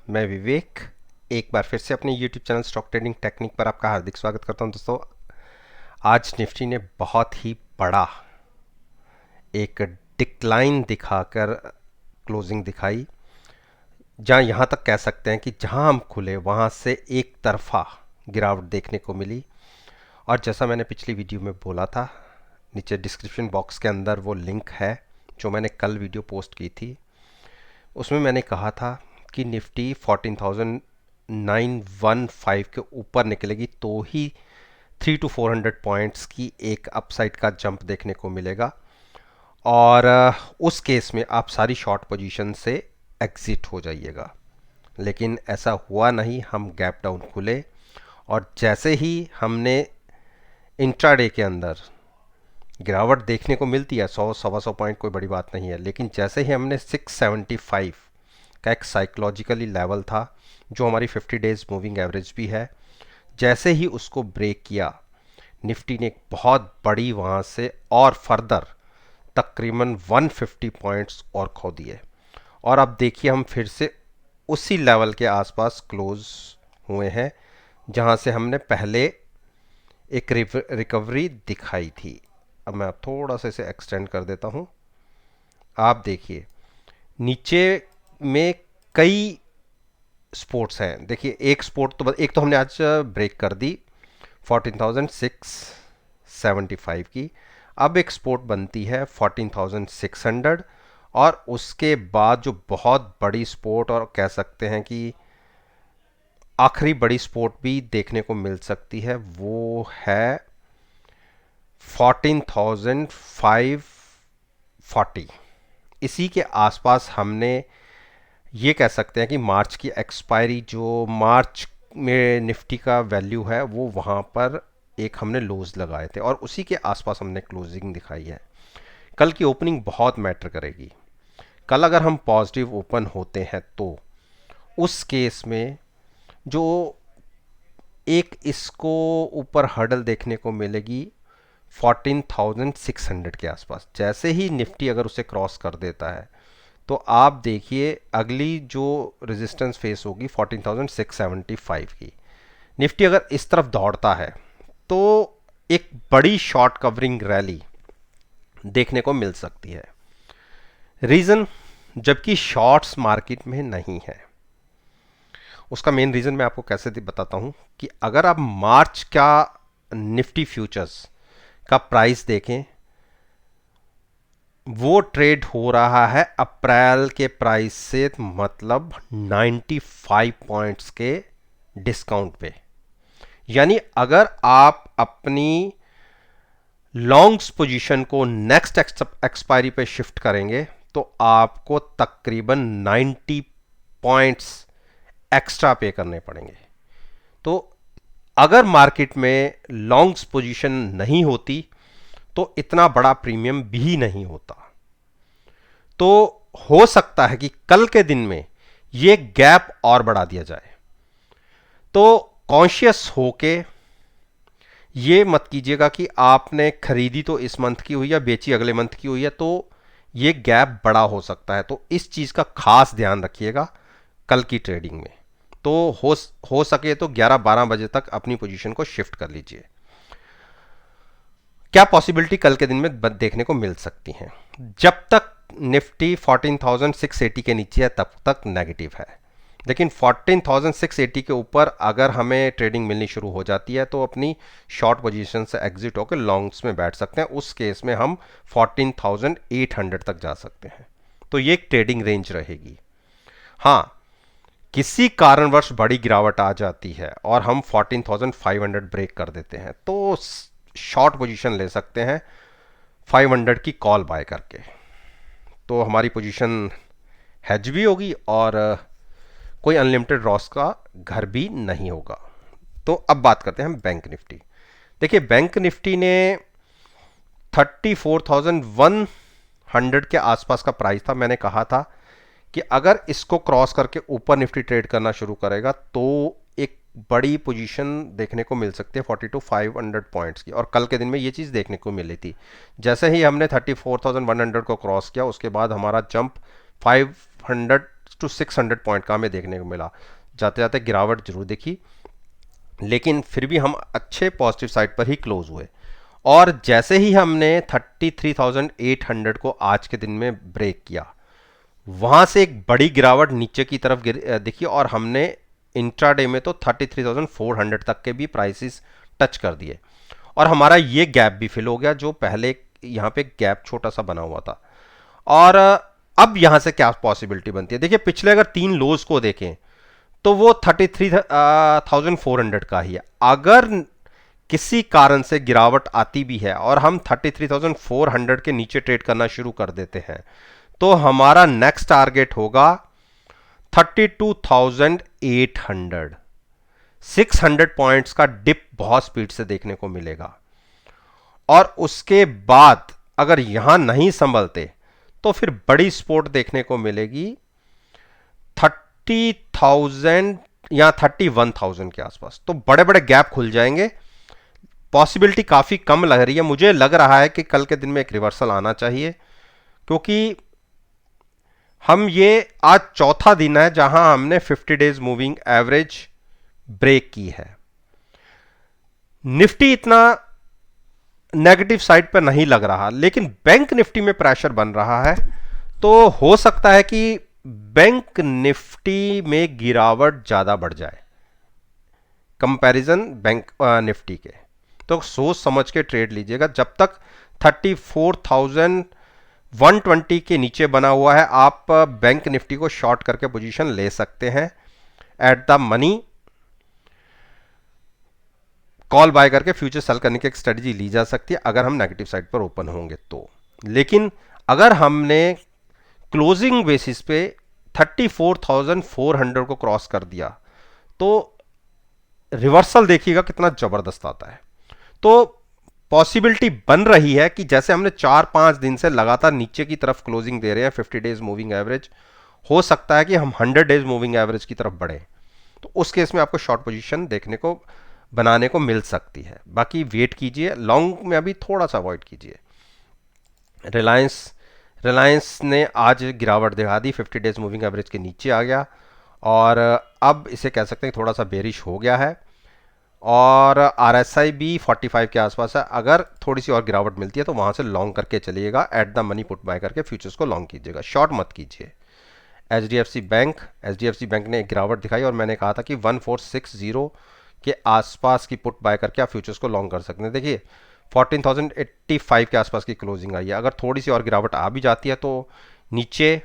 मैं विवेक एक बार फिर से अपने YouTube channel stock trading technique पर आपका हार्दिक स्वागत करता हूं। दोस्तों, आज निफ्टी ने बहुत ही बड़ा एक डिक्लाइन दिखाकर क्लोजिंग दिखाई, जहां यहां तक कह सकते हैं कि जहां हम खुले वहां से एक तरफा गिरावट देखने को मिली। और जैसा मैंने पिछली वीडियो में बोला था, नीचे डिस्क्रिप्शन बॉक्स के अंदर वो लिंक है जो मैंने कल वीडियो पोस्ट की थी। उसमें मैंने कहा था कि निफ्टी 14,915 के ऊपर निकलेगी तो ही 300 to 400 पॉइंट्स की एक अपसाइड का जंप देखने को मिलेगा। और उस केस में आप सारी शॉर्ट पोजीशन से एग्जिट हो जाइएगा। लेकिन ऐसा हुआ नहीं, हम गैप डाउन खुले और जैसे ही हमने इंट्राडे के अंदर गिरावट देखने को मिलती है, 100 सवा 100 पॉइंट कोई बड़ी बात नहीं है, लेकिन जैसे ही हमने 675 का एक साइकोलॉजिकली लेवल था जो हमारी 50 डेज मूविंग एवरेज भी है, जैसे ही उसको ब्रेक किया निफ्टी ने एक बहुत बड़ी वहाँ से और फर्दर तकरीबन 150 पॉइंट्स और खो दिए। और अब देखिए हम फिर से उसी लेवल के आसपास क्लोज हुए हैं जहाँ से हमने पहले एक रिकवरी दिखाई थी। अब मैं थोड़ा सा इसे एक्सटेंड कर देता हूँ। आप देखिए नीचे में कई स्पोर्ट्स हैं। देखिए एक स्पोर्ट तो एक तो हमने आज ब्रेक कर दी 14,675 की। अब एक स्पोर्ट बनती है 14,600 और उसके बाद जो बहुत बड़ी स्पोर्ट और कह सकते हैं कि आखिरी बड़ी स्पोर्ट भी देखने को मिल सकती है, वो है 14,540। इसी के आसपास हमने ये कह सकते हैं कि मार्च की एक्सपायरी, जो मार्च में निफ्टी का वैल्यू है, वो वहाँ पर एक हमने लोज लगाए थे और उसी के आसपास हमने क्लोजिंग दिखाई है। कल की ओपनिंग बहुत मैटर करेगी। कल अगर हम पॉजिटिव ओपन होते हैं तो उस केस में जो एक इसको ऊपर हर्डल देखने को मिलेगी 14,600 के आसपास। जैसे ही निफ्टी अगर उसे क्रॉस कर देता है तो आप देखिए अगली जो रेजिस्टेंस फेस होगी 14,675 की। निफ्टी अगर इस तरफ दौड़ता है तो एक बड़ी शॉर्ट कवरिंग रैली देखने को मिल सकती है। रीज़न, जबकि शॉर्ट्स मार्केट में नहीं है, उसका मेन रीज़न मैं आपको कैसे बताता हूं कि अगर आप मार्च का निफ्टी फ्यूचर्स का प्राइस देखें, वो ट्रेड हो रहा है अप्रैल के प्राइस से, मतलब 95 पॉइंट्स के डिस्काउंट पे। यानी अगर आप अपनी लॉन्ग्स पोजीशन को नेक्स्ट एक्सपायरी पे शिफ्ट करेंगे तो आपको तकरीबन 90 पॉइंट्स एक्स्ट्रा पे करने पड़ेंगे। तो अगर मार्केट में लॉन्ग्स पोजीशन नहीं होती तो इतना बड़ा प्रीमियम भी नहीं होता। तो हो सकता है कि कल के दिन में ये गैप और बढ़ा दिया जाए। तो कॉन्शियस होके ये मत कीजिएगा कि आपने खरीदी तो इस मंथ की हुई है, बेची अगले मंथ की हुई है, तो ये गैप बड़ा हो सकता है। तो इस चीज़ का खास ध्यान रखिएगा कल की ट्रेडिंग में। तो हो सके तो 11-12 बजे तक अपनी पोजीशन को शिफ्ट कर लीजिए। क्या पॉसिबिलिटी कल के दिन में देखने को मिल सकती हैं? जब तक निफ्टी 14,680 के नीचे है तब तक नेगेटिव है, लेकिन 14,680 के ऊपर अगर हमें ट्रेडिंग मिलनी शुरू हो जाती है तो अपनी शॉर्ट पोजीशन से एग्जिट होकर लॉन्ग्स में बैठ सकते हैं। उस केस में हम 14,800 तक जा सकते हैं। तो ये एक ट्रेडिंग रेंज रहेगी। हाँ, किसी कारणवश बड़ी गिरावट आ जाती है और हम 14,500 ब्रेक कर देते हैं तो शॉर्ट पोजीशन ले सकते हैं 500 की कॉल बाय करके। तो हमारी पोजीशन हेज भी होगी और कोई अनलिमिटेड लॉस का घर भी नहीं होगा। तो अब बात करते हैं हम बैंक निफ्टी। देखिए बैंक निफ्टी ने 34,100 के आसपास का प्राइस था। मैंने कहा था कि अगर इसको क्रॉस करके ऊपर निफ्टी ट्रेड करना शुरू करेगा तो एक बड़ी पोजीशन देखने को मिल सकती है 42,500 पॉइंट्स की, और कल के दिन में ये चीज़ देखने को मिली थी। जैसे ही हमने 34,100 को क्रॉस किया उसके बाद हमारा जंप 500 टू 600 पॉइंट का हमें देखने को मिला। जाते जाते गिरावट जरूर दिखी, लेकिन फिर भी हम अच्छे पॉजिटिव साइड पर ही क्लोज हुए। और जैसे ही हमने 33,800 को आज के दिन में ब्रेक किया, वहां से एक बड़ी गिरावट नीचे की तरफ दिखी और हमने इंट्राडे में तो 33,400 तक के भी प्राइसेस टच कर दिए और हमारा ये गैप भी फिल हो गया जो पहले यहाँ पे गैप छोटा सा बना हुआ था। और अब यहां से क्या पॉसिबिलिटी बनती है, देखिए पिछले अगर 3 लोज को देखें तो वो 33,400 का ही है। अगर किसी कारण से गिरावट आती भी है और हम 33,400 के नीचे ट्रेड करना शुरू कर देते हैं तो हमारा नेक्स्ट टारगेट होगा 32,800। 600 पॉइंट्स का डिप बहुत स्पीड से देखने को मिलेगा और उसके बाद अगर यहां नहीं संभलते तो फिर बड़ी सपोर्ट देखने को मिलेगी 30,000 या 31,000 के आसपास। तो बड़े बड़े गैप खुल जाएंगे। पॉसिबिलिटी काफी कम लग रही है, मुझे लग रहा है कि कल के दिन में एक रिवर्सल आना चाहिए, क्योंकि हम ये आज चौथा दिन है जहां हमने 50 डेज मूविंग एवरेज ब्रेक की है। निफ्टी इतना नेगेटिव साइड पर नहीं लग रहा, लेकिन बैंक निफ्टी में प्रेशर बन रहा है, तो हो सकता है कि बैंक निफ्टी में गिरावट ज्यादा बढ़ जाए कंपैरिजन बैंक निफ्टी के। तो सोच समझ के ट्रेड लीजिएगा। जब तक 34,120 के नीचे बना हुआ है आप बैंक निफ्टी को शॉर्ट करके पोजीशन ले सकते हैं। At the money call buy करके फ्यूचर सेल करने की एक स्ट्रेटजी ली जा सकती है अगर हम नेगेटिव साइड पर ओपन होंगे तो। लेकिन अगर हमने क्लोजिंग बेसिस पे 34,400 को क्रॉस कर दिया तो रिवर्सल देखिएगा कितना जबरदस्त आता है। तो पॉसिबिलिटी बन रही है कि जैसे हमने 4-5 दिन से लगातार नीचे की तरफ क्लोजिंग दे रहे हैं 50 डेज मूविंग एवरेज, हो सकता है कि हम 100 डेज मूविंग एवरेज की तरफ बढ़े, तो उस केस में आपको शॉर्ट पोजीशन देखने को बनाने को मिल सकती है। बाकी वेट कीजिए, लॉन्ग में अभी थोड़ा सा अवॉइड कीजिए। रिलायंस ने आज गिरावट दिखा दी, 50 डेज मूविंग एवरेज के नीचे आ गया और अब इसे कह सकते हैं थोड़ा सा बेरिश हो गया है। और RSI भी 45 के आसपास है। अगर थोड़ी सी और गिरावट मिलती है तो वहां से लॉन्ग करके चलिएगा, eight the money put buy करके फ्यूचर्स को लॉन्ग कीजिएगा, शॉर्ट मत कीजिए। HDFC बैंक ने एक गिरावट दिखाई और मैंने कहा था कि 1460 के आसपास की पुट बाय करके आप फ्यूचर्स को लॉन्ग कर सकते हैं। देखिए 14,085 के आसपास की क्लोजिंग आई है। अगर थोड़ी सी और गिरावट आ भी जाती है तो नीचे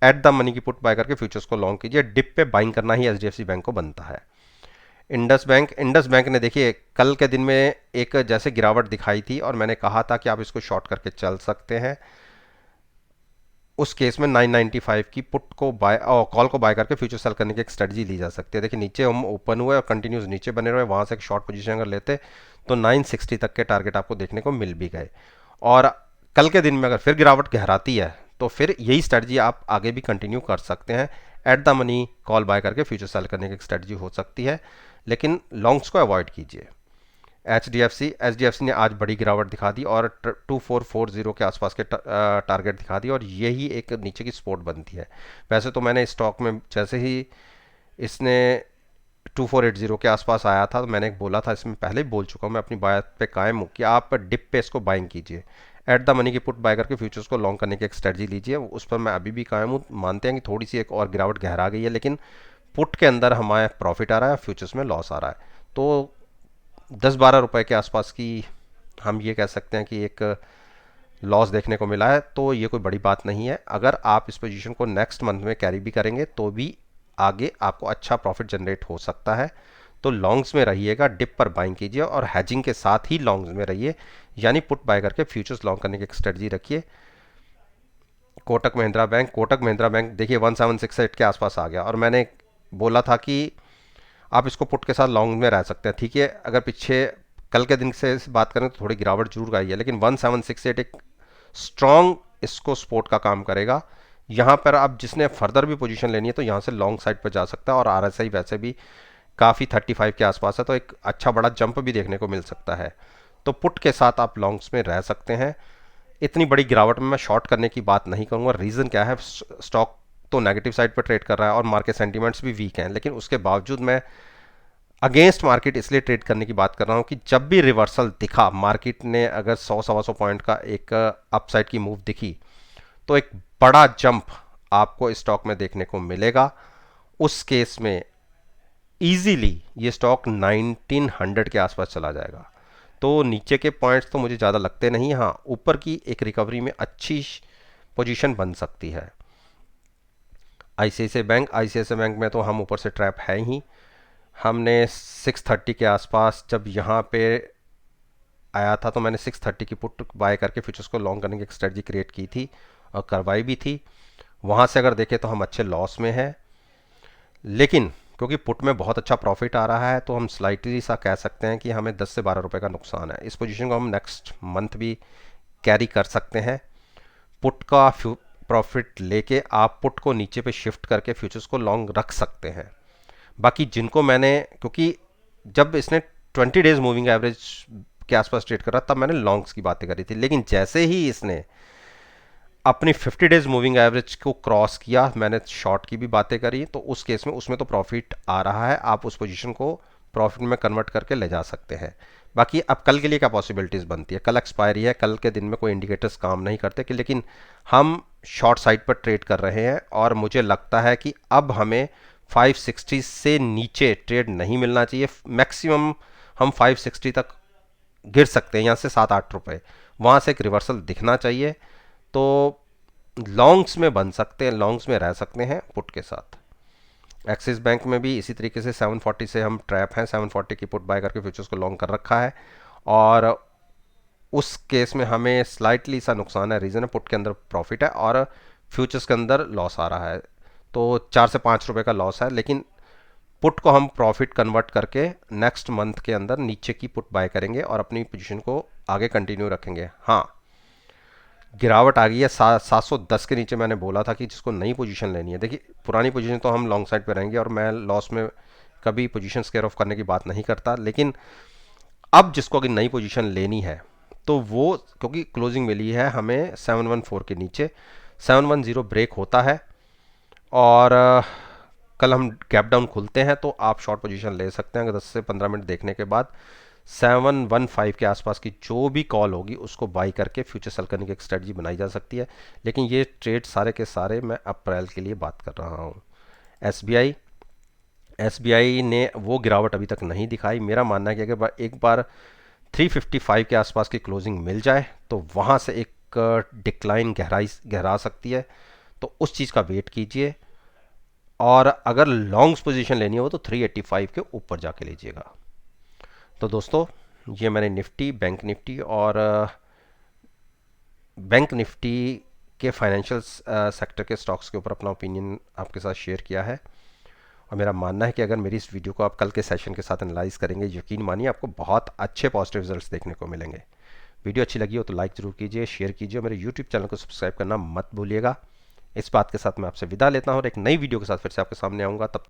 एट द मनी की पुट बाय करके फ्यूचर्स को लॉन्ग कीजिए। डिप पे बाइंग करना ही HDFC बैंक को बनता है। इंडस बैंक ने देखिए कल के दिन में एक जैसे गिरावट दिखाई थी और मैंने कहा था कि आप इसको शॉर्ट करके चल सकते हैं। उस केस में 995 की पुट को बाय और कॉल को बाय करके फ्यूचर सेल करने की एक स्ट्रेटजी ली जा सकती है। देखिए नीचे हम ओपन हुए और कंटिन्यूस नीचे बने रहे, वहां से एक शॉर्ट पोजीशन अगर लेते तो 960 तक के टारगेट आपको देखने को मिल भी गए। और कल के दिन में अगर फिर गिरावट गहराती है तो फिर यही स्ट्रेटजी आप आगे भी कंटिन्यू कर सकते हैं। At the money call buy करके फ्यूचर सेल करने की एक स्ट्रेटजी हो सकती है, लेकिन लॉन्ग्स को अवॉइड कीजिए। HDFC ने आज बड़ी गिरावट दिखा दी और 2440 के आसपास के टारगेट दिखा दी और यही एक नीचे की सपोर्ट बनती है। वैसे तो मैंने स्टॉक में जैसे ही इसने 2480 के आसपास आया था तो मैंने बोला था, इसमें पहले ही बोल चुका हूँ, मैं अपनी बात पे कायम हूँ कि आप डिप पे इसको बाइंग कीजिए। एट द मनी की पुट बाय करके फ्यूचर्स को लॉन्ग करने की एक स्ट्रेटजी लीजिए। उस पर मैं अभी भी कायम हूँ। मानते हैं कि थोड़ी सी एक और गिरावट गहरा गई है, लेकिन पुट के अंदर हमारा प्रॉफिट आ रहा है, फ्यूचर्स में लॉस आ रहा है। तो 10-12 रुपए के आसपास की हम ये कह सकते हैं कि एक लॉस देखने को मिला है, तो ये कोई बड़ी बात नहीं है। अगर आप इस पोजीशन को नेक्स्ट मंथ में कैरी भी करेंगे तो भी आगे आपको अच्छा प्रॉफिट जनरेट हो सकता है। तो लॉन्ग्स में रहिएगा, डिप पर बाइंग कीजिए और हैजिंग के साथ ही लॉन्ग्स में रहिए, यानी पुट बाय करके फ्यूचर्स लॉन्ग करने की एक स्ट्रेटजी रखिए। कोटक महिंद्रा बैंक देखिए 1768 के आसपास आ गया और मैंने बोला था कि आप इसको पुट के साथ लॉन्ग में रह सकते हैं। ठीक है, अगर पीछे कल के दिन से बात करें तो थोड़ी गिरावट जरूर आई है, लेकिन 1768 एक स्ट्रॉन्ग इसको सपोर्ट का काम करेगा। यहाँ पर आप जिसने फर्दर भी पोजीशन लेनी है तो यहाँ से लॉन्ग साइड पर जा सकता है और RSI वैसे भी काफ़ी 35 के आसपास है, तो एक अच्छा बड़ा जंप भी देखने को मिल सकता है। तो पुट के साथ आप लॉन्ग्स में रह सकते हैं। इतनी बड़ी गिरावट में मैं शॉर्ट करने की बात नहीं करूँगा। रीज़न क्या है, स्टॉक तो नेगेटिव साइड पर ट्रेड कर रहा है और मार्केट सेंटीमेंट्स भी वीक हैं, लेकिन उसके बावजूद मैं अगेंस्ट मार्केट इसलिए ट्रेड करने की बात कर रहा हूँ कि जब भी रिवर्सल दिखा, मार्केट ने अगर 100 सवा 100 पॉइंट का एक अपसाइड की मूव दिखी, तो एक बड़ा जंप आपको स्टॉक में देखने को मिलेगा। उस केस में इजीली ये स्टॉक 1900 के आसपास चला जाएगा। तो नीचे के पॉइंट्स तो मुझे ज़्यादा लगते नहीं, हाँ ऊपर की एक रिकवरी में अच्छी पोजीशन बन सकती है। आईसीआईसीआई बैंक में तो हम ऊपर से ट्रैप है ही। हमने 630 के आसपास जब यहाँ पे आया था तो मैंने 630 की पुट बाय करके फ्यूचर्स को लॉन्ग करने की एक स्ट्रेटजी क्रिएट की थी और करवाई भी थी। वहाँ से अगर देखें तो हम अच्छे लॉस में हैं, लेकिन क्योंकि पुट में बहुत अच्छा प्रॉफिट आ रहा है तो हम स्लाइटली सा कह सकते हैं कि हमें 10 से 12 रुपए का नुकसान है। इस पोजीशन को हम नेक्स्ट मंथ भी कैरी कर सकते हैं। पुट का प्रॉफिट लेके आप पुट को नीचे पे शिफ्ट करके फ्यूचर्स को लॉन्ग रख सकते हैं। बाकी जिनको मैंने, क्योंकि जब इसने 20 डेज मूविंग एवरेज के आसपास ट्रेड करा तब मैंने लॉन्ग्स की बातें करी थी, लेकिन जैसे ही इसने अपनी 50 डेज मूविंग एवरेज को क्रॉस किया, मैंने शॉर्ट की भी बातें करी, तो उस केस में उसमें तो प्रॉफिट आ रहा है, आप उस पोजीशन को प्रॉफिट में कन्वर्ट करके ले जा सकते हैं। बाकी अब कल के लिए क्या पॉसिबिलिटीज़ बनती है, कल एक्सपायरी है, कल के दिन में कोई इंडिकेटर्स काम नहीं करते कि, लेकिन हम शॉर्ट साइड पर ट्रेड कर रहे हैं और मुझे लगता है कि अब हमें 560 से नीचे ट्रेड नहीं मिलना चाहिए। मैक्सिमम हम 560 तक गिर सकते हैं, यहाँ से 7-8 रुपए, वहाँ से एक रिवर्सल दिखना चाहिए तो लॉन्ग्स में बन सकते हैं, लॉन्ग्स में रह सकते हैं पुट के साथ। एक्सिस बैंक में भी इसी तरीके से 740 से हम ट्रैप हैं, 740 की पुट बाय करके फ्यूचर्स को लॉन्ग कर रखा है और उस केस में हमें स्लाइटली सा नुकसान है। रीज़न है पुट के अंदर प्रॉफिट है और फ्यूचर्स के अंदर लॉस आ रहा है, तो 4 से 5 रुपए का लॉस है, लेकिन पुट को हम प्रॉफिट कन्वर्ट करके नेक्स्ट मंथ के अंदर नीचे की पुट बाय करेंगे और अपनी पोजीशन को आगे कंटिन्यू रखेंगे। हाँ, गिरावट आ गई है 710 के नीचे। मैंने बोला था कि जिसको नई पोजीशन लेनी है, देखिए पुरानी पोजीशन तो हम लॉन्ग साइड पे रहेंगे और मैं लॉस में कभी पोजीशन स्केयर ऑफ करने की बात नहीं करता, लेकिन अब जिसको अगर नई पोजीशन लेनी है तो वो, क्योंकि क्लोजिंग मिली है हमें 714 के नीचे, 710 ब्रेक होता है और कल हम गैप डाउन खुलते हैं तो आप शॉर्ट पोजीशन ले सकते हैं। अगर 10 से 15 मिनट देखने के बाद 715 के आसपास की जो भी कॉल होगी उसको बाई करके फ्यूचर सेल करने की एक स्ट्रेटजी बनाई जा सकती है, लेकिन ये ट्रेड सारे के सारे मैं अप्रैल के लिए बात कर रहा हूँ। एसबीआई ने वो गिरावट अभी तक नहीं दिखाई। मेरा मानना है कि अगर एक बार 355 के आसपास की क्लोजिंग मिल जाए तो वहाँ से एक डिक्लाइन गहरा सकती है, तो उस चीज़ का वेट कीजिए और अगर लॉन्ग्स पोजीशन लेनी हो तो 385 के ऊपर जाके लीजिएगा। तो दोस्तों, ये मैंने निफ्टी, बैंक निफ्टी और बैंक निफ्टी के फाइनेंशियल सेक्टर के स्टॉक्स के ऊपर अपना ओपिनियन आपके साथ शेयर किया है और मेरा मानना है कि अगर मेरी इस वीडियो को आप कल के सेशन के साथ एनालाइज करेंगे, यकीन मानिए आपको बहुत अच्छे पॉजिटिव रिजल्ट्स देखने को मिलेंगे। वीडियो अच्छी लगी हो तो लाइक ज़रूर कीजिए, शेयर कीजिए, मेरे यूट्यूब चैनल को सब्सक्राइब करना मत भूलिएगा। इस बात के साथ मैं आपसे विदा लेता हूँ और एक नई वीडियो के साथ फिर से आपके सामने आऊँगा। तब